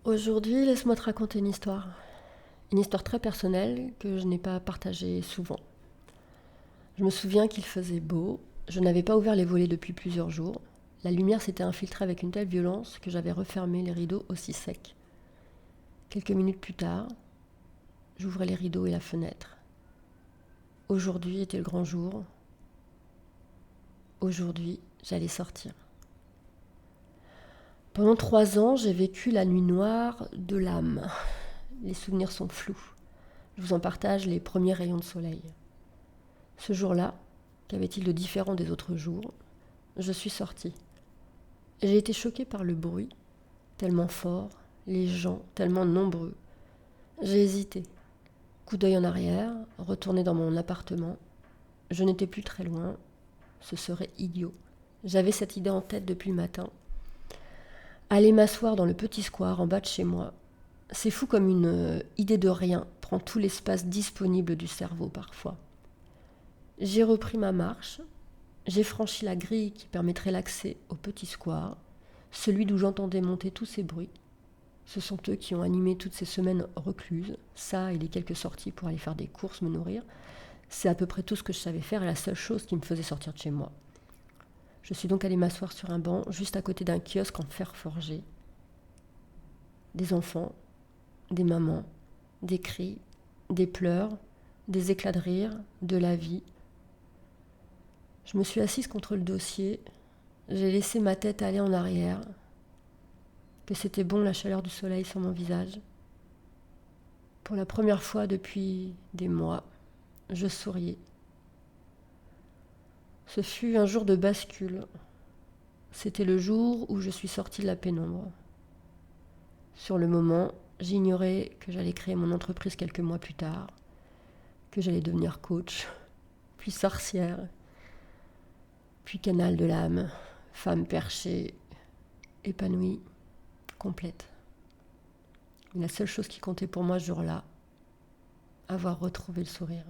Aujourd'hui, laisse-moi te raconter une histoire. Une histoire très personnelle que je n'ai pas partagée souvent. Je me souviens qu'il faisait beau, je n'avais pas ouvert les volets depuis plusieurs jours. La lumière s'était infiltrée avec une telle violence que j'avais refermé les rideaux aussi secs. Quelques minutes plus tard, j'ouvrais les rideaux et la fenêtre. Aujourd'hui était le grand jour. Aujourd'hui, j'allais sortir. Pendant 3 ans, j'ai vécu la nuit noire de l'âme. Les souvenirs sont flous. Je vous en partage les premiers rayons de soleil. Ce jour-là, qu'avait-il de différent des autres jours? Je suis sortie. J'ai été choquée par le bruit, tellement fort, les gens tellement nombreux. J'ai hésité. Coup d'œil en arrière, retourné dans mon appartement. Je n'étais plus très loin. Ce serait idiot. J'avais cette idée en tête depuis le matin. Aller m'asseoir dans le petit square en bas de chez moi. C'est fou comme une idée de rien prend tout l'espace disponible du cerveau parfois. J'ai repris ma marche. J'ai franchi la grille qui permettrait l'accès au petit square, celui d'où j'entendais monter tous ces bruits. Ce sont eux qui ont animé toutes ces semaines recluses, ça et les quelques sorties pour aller faire des courses, me nourrir. C'est à peu près tout ce que je savais faire et la seule chose qui me faisait sortir de chez moi. Je suis donc allée m'asseoir sur un banc juste à côté d'un kiosque en fer forgé. Des enfants, des mamans, des cris, des pleurs, des éclats de rire, de la vie. Je me suis assise contre le dossier, j'ai laissé ma tête aller en arrière, que c'était bon la chaleur du soleil sur mon visage. Pour la première fois depuis des mois, je souriais. Ce fut un jour de bascule. C'était le jour où je suis sortie de la pénombre. Sur le moment, j'ignorais que j'allais créer mon entreprise quelques mois plus tard, que j'allais devenir coach, puis sorcière, puis canal de l'âme, femme perchée, épanouie, complète. Et la seule chose qui comptait pour moi ce jour-là, avoir retrouvé le sourire.